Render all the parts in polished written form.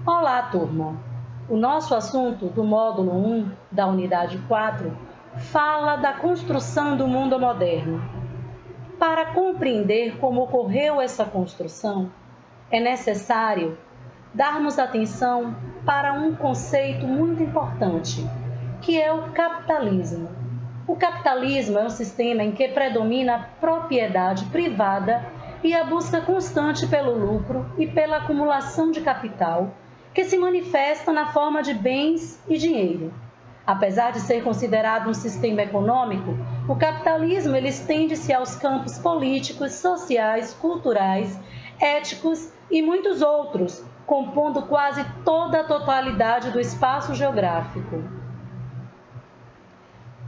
Olá, turma! O nosso assunto do módulo 1 da unidade 4 fala da construção do mundo moderno. Para compreender como ocorreu essa construção, é necessário darmos atenção para um conceito muito importante, que é o capitalismo. O capitalismo é um sistema em que predomina a propriedade privada e a busca constante pelo lucro e pela acumulação de capital, que se manifesta na forma de bens e dinheiro. Apesar de ser considerado um sistema econômico, o capitalismo estende-se aos campos políticos, sociais, culturais, éticos e muitos outros, compondo quase toda a totalidade do espaço geográfico.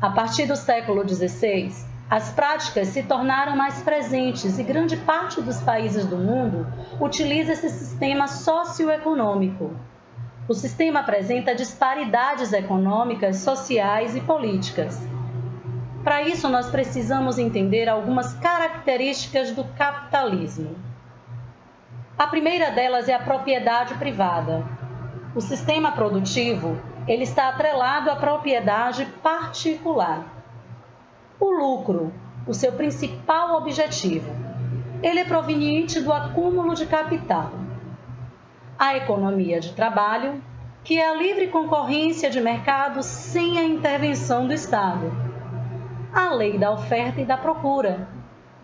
A partir do século XVI, as práticas se tornaram mais presentes e grande parte dos países do mundo utiliza esse sistema socioeconômico. O sistema apresenta disparidades econômicas, sociais e políticas. Para isso, nós precisamos entender algumas características do capitalismo. A primeira delas é a propriedade privada. O sistema produtivo, ele está atrelado à propriedade particular. O lucro, o seu principal objetivo, ele é proveniente do acúmulo de capital. A economia de trabalho, que é a livre concorrência de mercado sem a intervenção do Estado. A lei da oferta e da procura.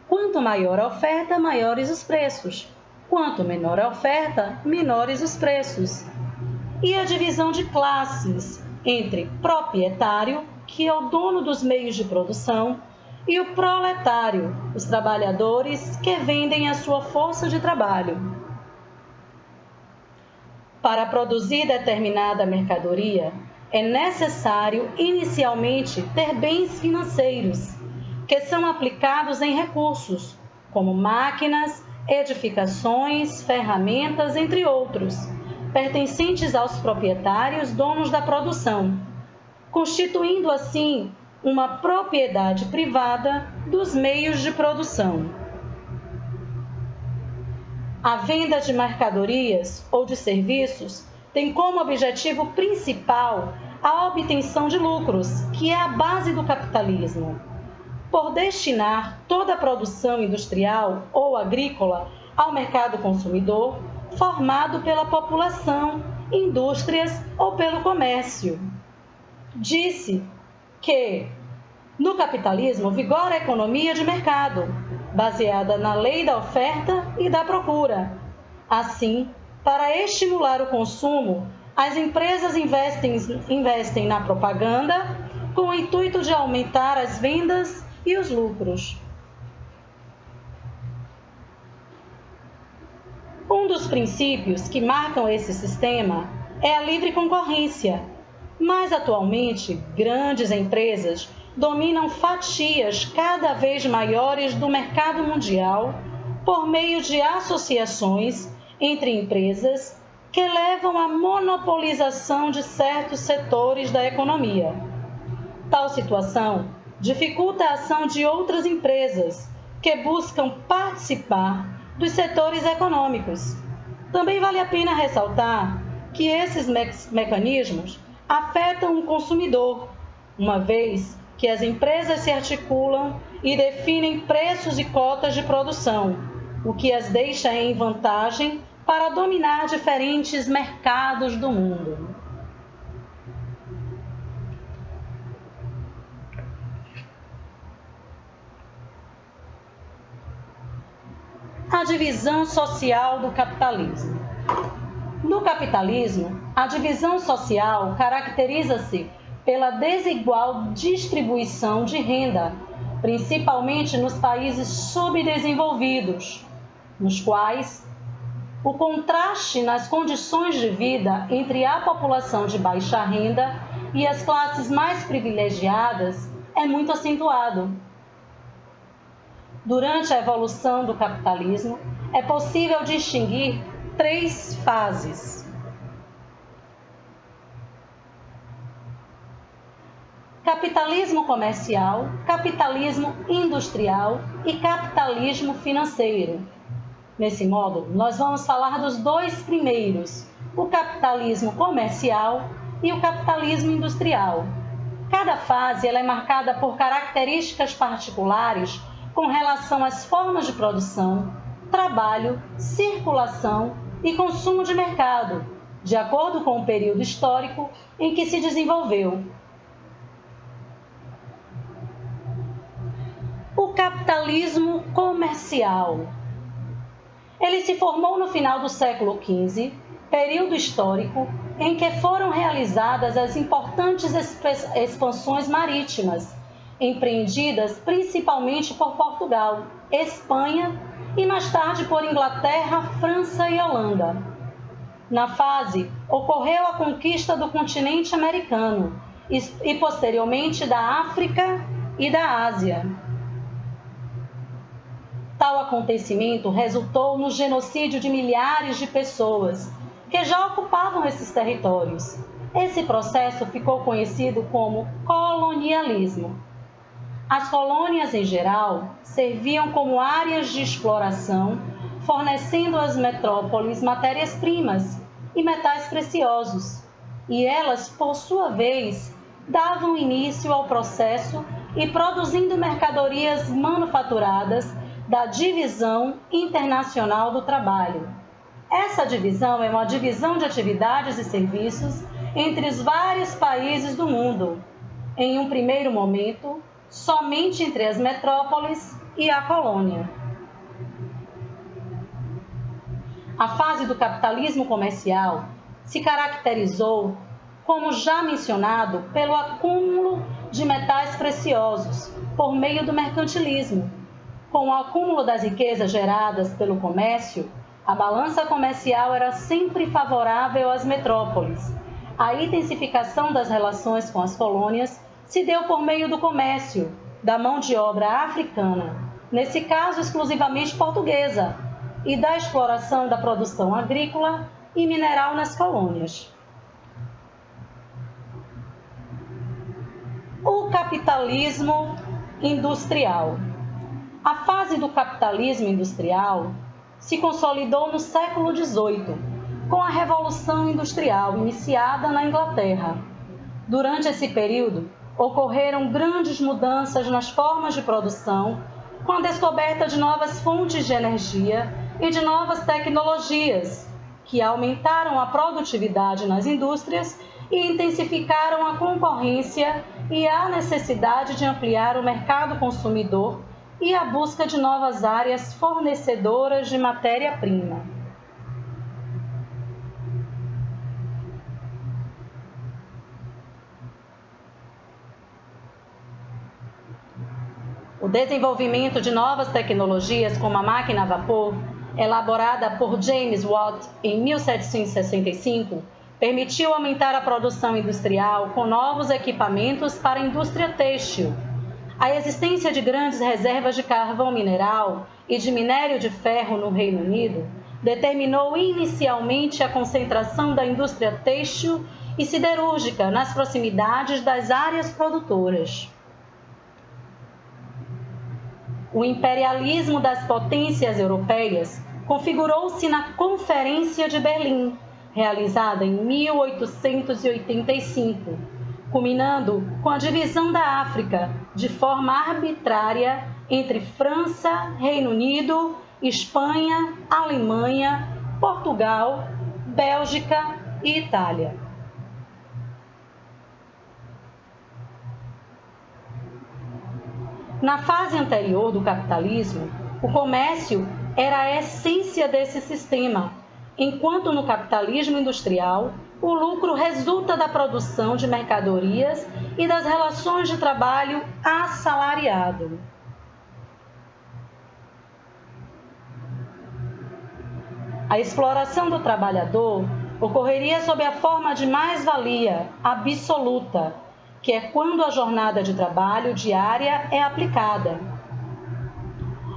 Quanto maior a oferta, maiores os preços. Quanto menor a oferta, menores os preços. E a divisão de classes entre proprietário, que é o dono dos meios de produção, e o proletário, os trabalhadores que vendem a sua força de trabalho. Para produzir determinada mercadoria, é necessário inicialmente ter bens financeiros, que são aplicados em recursos, como máquinas, edificações, ferramentas, entre outros, pertencentes aos proprietários, donos da produção, constituindo assim uma propriedade privada dos meios de produção. A venda de mercadorias ou de serviços tem como objetivo principal a obtenção de lucros, que é a base do capitalismo. Por destinar toda a produção industrial ou agrícola ao mercado consumidor, formado pela população, indústrias ou pelo comércio. Disse que no capitalismo vigora a economia de mercado, baseada na lei da oferta e da procura. Assim, para estimular o consumo, as empresas investem na propaganda com o intuito de aumentar as vendas e os lucros. Um dos princípios que marcam esse sistema é a livre concorrência, mas atualmente grandes empresas dominam fatias cada vez maiores do mercado mundial por meio de associações entre empresas que levam à monopolização de certos setores da economia. Tal situação dificulta a ação de outras empresas que buscam participar dos setores econômicos. Também vale a pena ressaltar que esses mecanismos afetam o consumidor, uma vez que as empresas se articulam e definem preços e cotas de produção, o que as deixa em vantagem para dominar diferentes mercados do mundo. A divisão social do capitalismo. No capitalismo, a divisão social caracteriza-se pela desigual distribuição de renda, principalmente nos países subdesenvolvidos, nos quais o contraste nas condições de vida entre a população de baixa renda e as classes mais privilegiadas é muito acentuado. Durante a evolução do capitalismo, é possível distinguir 3 fases. Capitalismo comercial, capitalismo industrial e capitalismo financeiro. Nesse módulo, nós vamos falar dos 2 primeiros, o capitalismo comercial e o capitalismo industrial. Cada fase ela é marcada por características particulares com relação às formas de produção, trabalho, circulação e consumo de mercado, de acordo com o período histórico em que se desenvolveu. O capitalismo comercial. Ele se formou no final do século XV, período histórico em que foram realizadas as importantes expansões marítimas, empreendidas principalmente por Portugal, Espanha e mais tarde por Inglaterra, França e Holanda. Na fase, ocorreu a conquista do continente americano e posteriormente da África e da Ásia. Tal acontecimento resultou no genocídio de milhares de pessoas que já ocupavam esses territórios. Esse processo ficou conhecido como colonialismo. As colônias, em geral, serviam como áreas de exploração, fornecendo às metrópoles matérias-primas e metais preciosos, e elas, por sua vez, davam início ao processo e produzindo mercadorias manufaturadas da Divisão Internacional do Trabalho. Essa divisão é uma divisão de atividades e serviços entre os vários países do mundo, em um primeiro momento, somente entre as metrópoles e a colônia. A fase do capitalismo comercial se caracterizou, como já mencionado, pelo acúmulo de metais preciosos por meio do mercantilismo. Com o acúmulo das riquezas geradas pelo comércio, a balança comercial era sempre favorável às metrópoles. A intensificação das relações com as colônias se deu por meio do comércio, da mão de obra africana, nesse caso exclusivamente portuguesa, e da exploração da produção agrícola e mineral nas colônias. O capitalismo industrial. A fase do capitalismo industrial se consolidou no século XVIII, com a Revolução Industrial iniciada na Inglaterra. Durante esse período, ocorreram grandes mudanças nas formas de produção, com a descoberta de novas fontes de energia e de novas tecnologias, que aumentaram a produtividade nas indústrias e intensificaram a concorrência e a necessidade de ampliar o mercado consumidor e a busca de novas áreas fornecedoras de matéria-prima. O desenvolvimento de novas tecnologias, como a máquina a vapor, elaborada por James Watt em 1765, permitiu aumentar a produção industrial com novos equipamentos para a indústria têxtil. A existência de grandes reservas de carvão mineral e de minério de ferro no Reino Unido determinou inicialmente a concentração da indústria têxtil e siderúrgica nas proximidades das áreas produtoras. O imperialismo das potências europeias configurou-se na Conferência de Berlim, realizada em 1885, culminando com a divisão da África de forma arbitrária entre França, Reino Unido, Espanha, Alemanha, Portugal, Bélgica e Itália. Na fase anterior do capitalismo, o comércio era a essência desse sistema, enquanto no capitalismo industrial, o lucro resulta da produção de mercadorias e das relações de trabalho assalariado. A exploração do trabalhador ocorreria sob a forma de mais-valia absoluta, que é quando a jornada de trabalho diária é aplicada,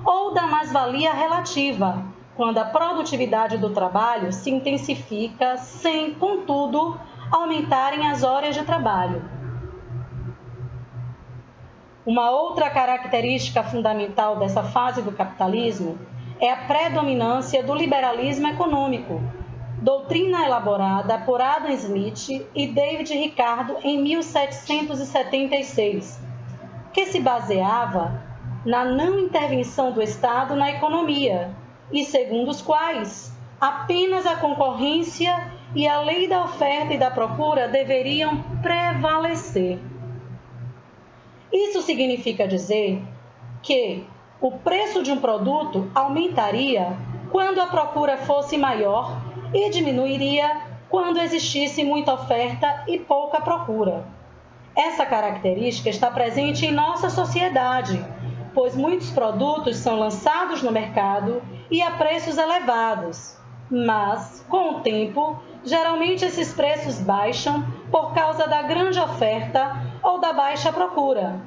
ou da mais-valia relativa, quando a produtividade do trabalho se intensifica sem, contudo, aumentarem as horas de trabalho. Uma outra característica fundamental dessa fase do capitalismo é a predominância do liberalismo econômico, doutrina elaborada por Adam Smith e David Ricardo em 1776, que se baseava na não intervenção do Estado na economia e segundo os quais apenas a concorrência e a lei da oferta e da procura deveriam prevalecer. Isso significa dizer que o preço de um produto aumentaria quando a procura fosse maior e diminuiria quando existisse muita oferta e pouca procura. Essa característica está presente em nossa sociedade, pois muitos produtos são lançados no mercado e a preços elevados, mas, com o tempo, geralmente esses preços baixam por causa da grande oferta ou da baixa procura.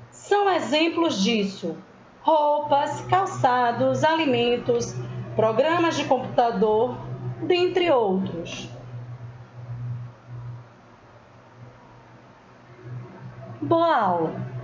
São exemplos disso: roupas, calçados, alimentos, programas de computador, dentre outros. Boa aula!